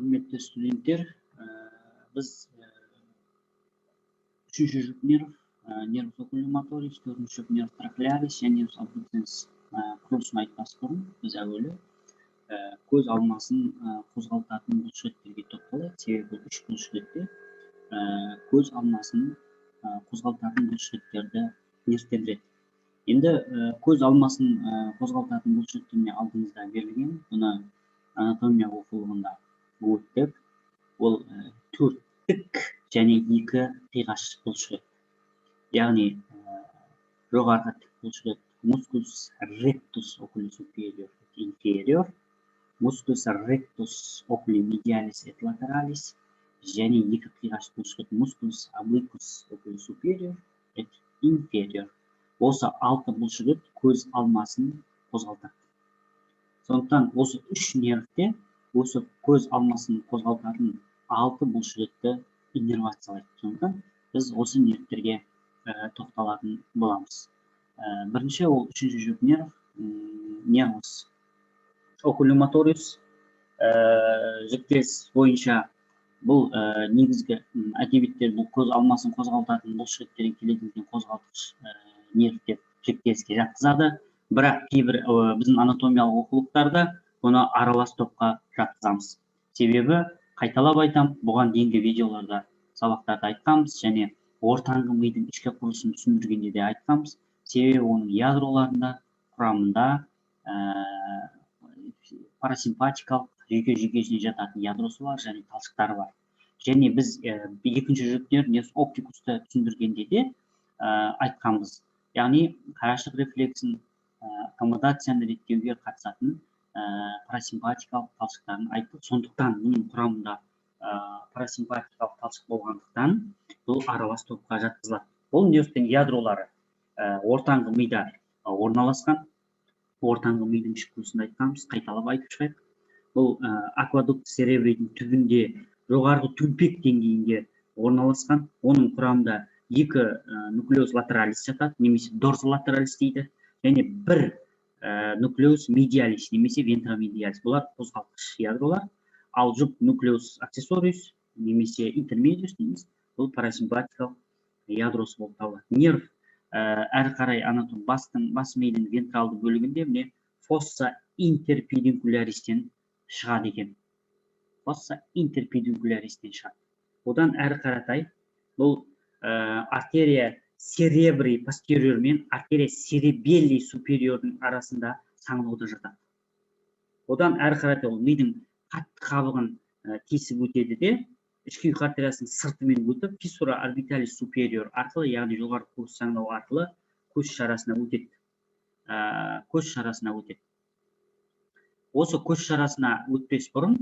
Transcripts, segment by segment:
Құрметті студенттер, біз үшінші жұп нерв, нервус окуломаторис, төртінші жұп нерв трахеарис және нервус абдуценс құрылысын айтпас бұрын біз әуелі көз алмасын қозғалтатын бұлшықеттерге тоқталайық. Себебі бұл үш бұлшықетте көз алмасын қозғалтатын бұлшықеттерді нервтендіреді. Енді көз алмасын қозғалтатын бұлшықеттеріне алдыңызда берілген, бұны анатомия оқулығында өттік. Ол төрттік және екі қиғаш бұлшықет. Яғни жоғарғы тік бұлшықет musculus rectus oculi superior et inferior, musculus rectus oculi medialis et lateralis, және екі қиғаш бұлшықет musculus obliquus oculi superior et inferior. Осы алты бұлшықет көз алмасын қозғалтады. Сондықтан осы үш нервте осы көз алмасын қозғалтатын алты бұлшықетті иннервациялайды. Сондықтан біз осы нервтерге тоқталатын боламыз. Бірінші ол үшінші жұп нерв, нервус окуломаторис. Жіктес бойынша бұл негізгі әдебиеттер бұл көз алмасын қозғалтатын бұлшықеттерден келетін қозғалтқыш нерв деп жіктеске жатқызады. Бірақ кейбір біздің анатомиялық оқулықтарда бұны аралас топқа жатқызамыз. Себебі қайталап айтам, бұған дейінгі видеоларда сабақтарда айтқанбыз және ортаңғы мидың ішкі құрылысын түсіндіргенде де айтқанбыз. Себебі оның ядроларында, құрамында парасимпатикалық жүйке-жүйкесіне жататын ядросы бар және талшықтары бар. Және біз екінші жұп нерв нервус оптикусты түсіндіргенде де айтқанбыз. Яғни қарашық рефлексін аккомодацияны реттеуге қатысатын парасимпатикалық талшықтарын айттық. Сондықтан бұның құрамында парасимпатикалық талшық болғандықтан бұл аралас топқа жатқызылады. Бұл нервтің ядролары ортаңғы мида орналасқан. Ортаңғы мидың ішкі құрылысында айтқанбыз, қайталап айтып шығайық. Бұл аквадукт церебридің түбінде жоғарғы төмпек деңгейінде орналасқан. Оның құрамында екі нуклеус латералис жатады, немесе дорзолатералис дейді, және бір нуклеус медиалис, немесе вентромедиалис. Бұлар қозғалтқыш ядролар. Ал жұп нуклеус аксессориус, немесе интермедиус дейміз, бұл парасимпатикалық ядросы болып табылады. Нерв әрі қарай анатом бас мидың вентралды бөлігінде міне фосса интерпедикуляристен шығады екен. Фосса интерпедикуляристен шығады. Одан әрі қаратай бұл артерия церебри постериор мен артерия церебелли супериордың арасында саңылауда жатады. Одан әрі қаратай ол мидың қатты қабығын кесіп өтеді де, ішкі ұйқы артериясының сыртымен өтіп, фиссура орбиталис супериор арқылы, яғни жоғары көз саңылау арқылы көз шарасына өтеді. Осы көз шарасына өтпес бұрын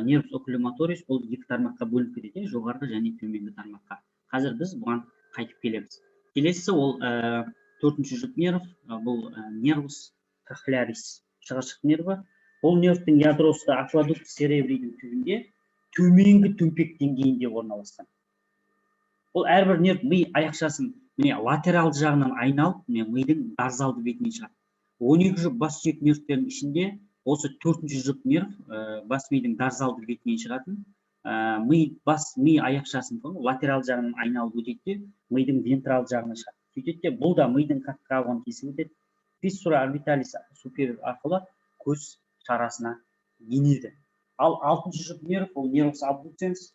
нервус окуломаторис бұл екі тармаққа бөлініп кетеді, жоғарғы және төменгі тармаққа. Қазір біз бұған қайтып келеміз. Келесі ол төртінші жұп нерв, бұл нервус трахеарис, шығыршық нерві. Бұл нервтің ядросы аквадукт церебридің түбінде төменгі төмпек деңгейінде орналасқан. Бұл әрбір нерв ми аяқшасын латералды жағынан айналып, мидың дарзалды бетінен шығады. 12 жұп бас сүйек нервтерінің ішінде осы төртінші жұп нерв бас мидың дарзалды бетінен шығатын. Ми аяқшасын латералды жағынан айналып өтеді, мидың вентралды жағына шығады. Сөйтеді, бұл да мидың қатты қабығын кесіп өтеді. Фиссура орбиталис супериор арқылы көз шарасына енеді. Ал алтыншы жұп нерв, ол нервус абдуценс,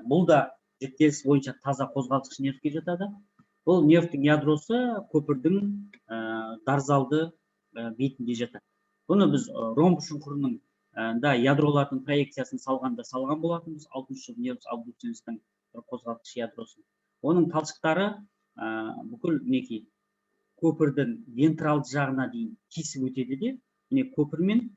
бұл да жіктес бойынша таза қозғалтқыш нервке жатады. Бұл нервтің ядросы көпірдің дарзалды бетінде жатады. Бұны біз ромб шұңқырының ядролардың проекциясын салған болатынбыз, алтыншы жұп нервус абдуценстің қозғалтқыш ядросын. Оның талшықтары бүкіл көпірдің вентралды жағына дейін кесіп өтеді де, көпірмен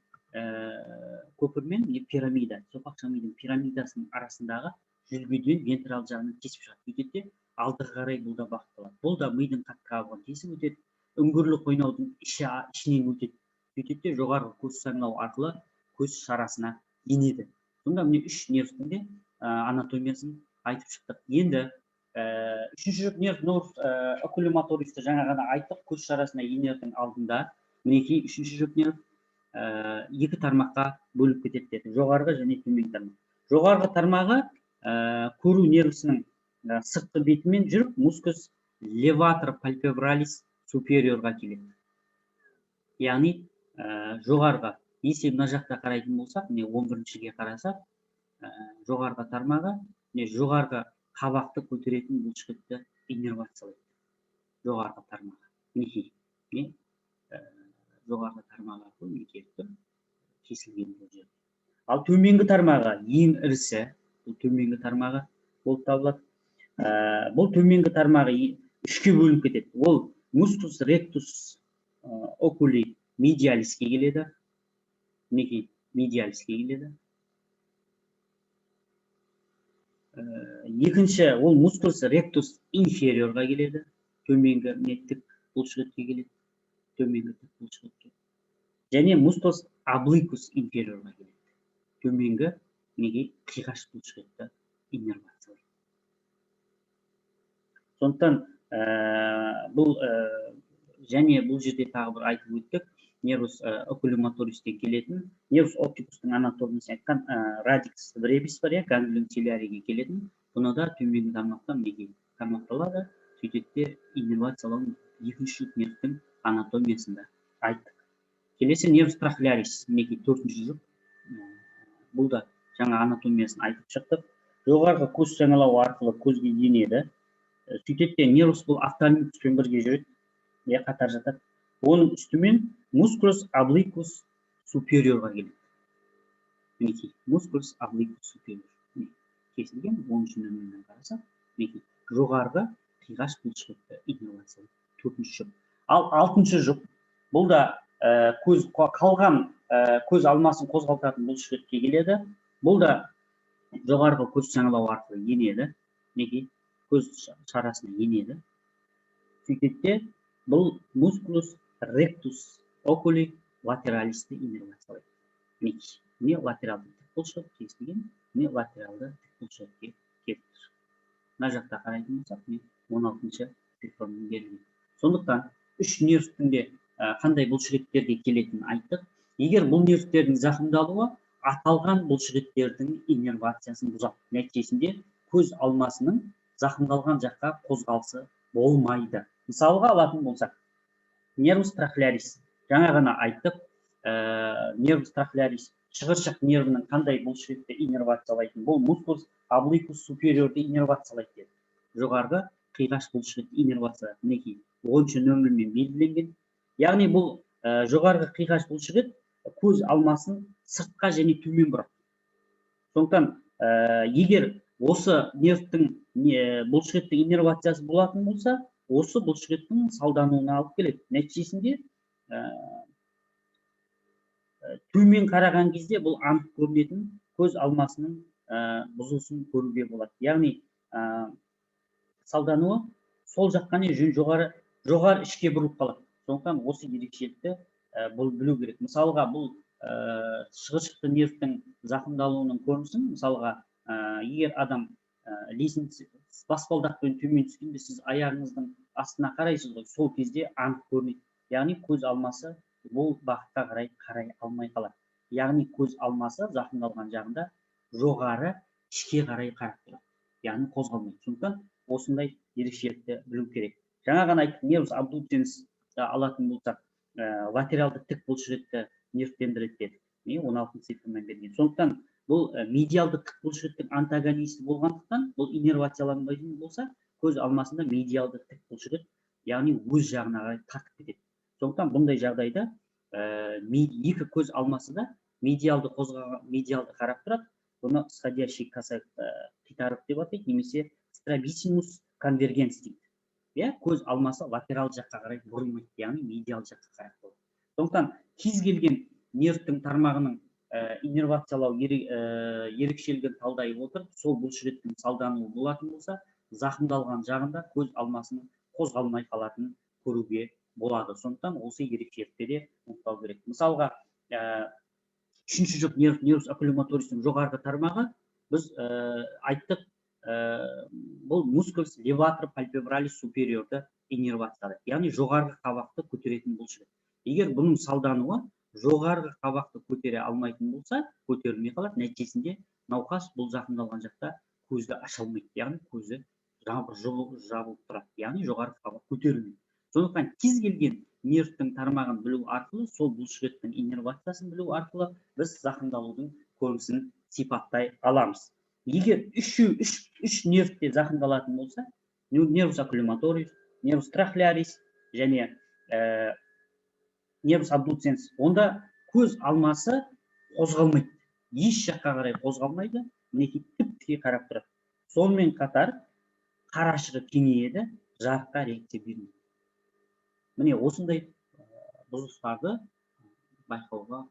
пирамида, сопақша мидың пирамидасының арасындағы жүлгеден вентралды жағынан кесіп шығады. Сөйтеді, алдыға қарай бұл да бағытталады. Бұл да мидың қатты қабығын кесіп өтеді, үңгірлі қойнаудың ішінен өтеді. Сөйтеді, жоғарғы көз саңылау арқылы көз шарасына енеді. Сонда міне үш нервтің де анатомиясын айтып шықтық. Енді үшінші жұп нерв окуломатористі жаңа ғана айттық, көз шарасына енердің алдында мінекей үшінші жұп нерв екі тармаққа бөліп кетеді деді. Жоғарғы және төменгі тармақ. Жоғарғы тармағы көру нервісінің сыртқы бетімен жүріп, мускус леватор пальпебралис супериорға келеді. Яғни жоғарғы, если мына жақта қарайтын болсақ, міне 11-шіге қарасақ, жоғарғы тармағы, жоғарғы қабақты көтеретін бұлшықетті иннервациялайды. Жоғарғы тармағы. Мінекей, жоғарғы тармағы мінекей кесілген бұл жерде. Ал төменгі тармағы ең ірісі, бұл төменгі тармағы болып табылады. Бұл төменгі тармағы үшке бөлініп кетеді. Ол мускус ректус окули медиалиске келеді. Мінекей медиалиске келеді. Екінші, ол мускус ректус инфериорға келеді. Төменгі тік бұлшықетке келеді. Төменгі тік бұлшықетке. Және мускус обликус инфериорға келеді. Төменгі мінекей қиғаш бұлшықетті иннервациялайды. Сондықтан бұл және бұл жерде тағы бір айтып өттік, нервус окуломотористен келетін, нервус оптикустың анатомиясын айтқан радикс бребис бар, ганглион целляриге келетін, бұны да төменгі тармақтан мінекей тармақталады. Сөйтеді иннервациялау екінші нервтің анатомиясында айттық. Келесі нервус трахеарис, мінекей 4-ші жұп. Бұл да жаңа анатомиясын айтып шықтық. Жоғарғы көз жаңалау арқылы көзге енеді. Сөйтеді нервус бұл офтальмикуспен бірге жүреді, қатар жатады. Оның үстімен мускулус обликус супериорға келеді. Мінекей, мускулус обликус супериор. Кесілген, 10-ші нөмірінен қарасақ, мінекей, жоғарғы қиғаш бұлшықетті иннервациялайды. 4-ші жұп. Ал 6-ші жұп, бұл да қалған көз алмасын қозғалтатын бұлшықетке келеді. Бұл да жоғарғы көз жаңалау арқылы енеді. Мінекей, көз шарасына енеді. Сөйтеді, бұл мускулус ректус окули латералисті иннервациялайды. Мінекей, не латералды тік бұлшықет кесілген, не латералды тік бұлшықетке келіп тұр. Мына жақта қарайтын болсақ, 16-ші цифрмен берілген. Сондықтан, үш нервтің де қандай бұлшықеттерге келетінін айттық. Егер бұл нервтердің зақымдалуы аталған бұлшықеттердің иннервациясын бұзады. Нәтижесінде көз алмасының зақымдалған жаққа қозғалысы болмайды. Мысалға алатын болсақ, нервус трахеарис. Жаңа ғана айттық, нервус трахеарис шығыршық нервінің қандай бұлшықетті иннервациялайтын. Бұл мускулус обликус супериорды иннервациялайды деді. Жоғарғы қиғаш бұлшықетті иннервация мінекей 10-ші нөмірмен белгіленген. Яғни бұл жоғарғы қиғаш бұлшықет көз алмасын сыртқа және төмен бұрады. Сондықтан, егер осы нервтің бұлшықеттің иннервациясы болатын болса, осы бұлшықеттің салдануына алып келеді. Нәтижесінде төмен қараған кезде бұл анық көрінетін көз алмасының бұзылысын көруге болады. Яғни салдануы сол жаққа жоғары ішке бұрылып қалады. Сондықтан осы ерекшелікті білу керек. Мысалға, бұл шығыршықты нервтің зақымдалуының көрінісін, мысалға, егер адам баспалдақпен төмен түскенде сіз аяғыңыздың астына қарайсыз ғой, сол кезде анық көрінеді. Яғни көз алмасы бұл бағытқа қарай алмай қалады. Яғни көз алмасы зақымдалған жағында жоғары ішке қарай қарап тұрады. Яғни қозғалмайды. Сондықтан осындай ерекшелікті білу керек. Жаңа ғана айттық, нервус абдуценс алатын болсақ, латералды тік бұлшықетті нервтендіреді дедік. 16 цифрмен берген. Сондықтан бұл медиалды тік бұлшықеттің антагонисті болғандықтан, бұл иннервацияланбайтын болса, көз алмасында медиалды тік бұлшықет, яғни өз жағына қарай тартып кетеді. Сондықтан бұндай жағдайда екі көз алмасы да медиалды қарап тұрады. Бұны сходящий косой қитарып деп атайды, немесе стробисимус конвергенс дейді. Көз алмасы латерал жаққа қарай бұрылмайды, яғни медиал жаққа қарап болады. Сондықтан кез келген нервтің тармағының иннервациялау ерекшелігін талдай отырып, сол бұлшықеттің салдануы болатын болса, зақымдалған жағында көз алмасының қозғалмай қалатынын көруге болады. Сондықтан осы ерекшелікті де ұмытпау керек. Мысалға, үшінші жұп нервус окуломотористің жоғарғы тармағы біз айттық, бұл мускулус леватор пальпебралис супериорды иннервациялайды. Яғни жоғарғы қабақты көтеретін бұлшықет. Егер бұның салдануы жоғарғы қабақты көтере алмайтын болса, көтерілмей қалады. Нәтижесінде науқас бұл зақымдалған жақта көзді аша алмайды, яғни көзі жабылып тұрады, яғни жоғарғы қабақ көтерілмейді. Сондықтан кез келген нервтің тармағын білу арқылы, сол бұлшықеттің иннервациясын білу арқылы біз зақымдалудың көрінісін сипаттай аламыз. Егер үш нервте зақымдалатын болса, нервус окулюматорис, нервус трахеарис және нервус абдуценс, онда көз алмасы қозғалмайды, еш жаққа қарай қозғалмайды, мінекей тіп-тіке қарап тұрады. Сонымен қатар қарашығы кеңейеді, жарыққа реакция бермейді. Міне осындай бұзылыстарды байқауға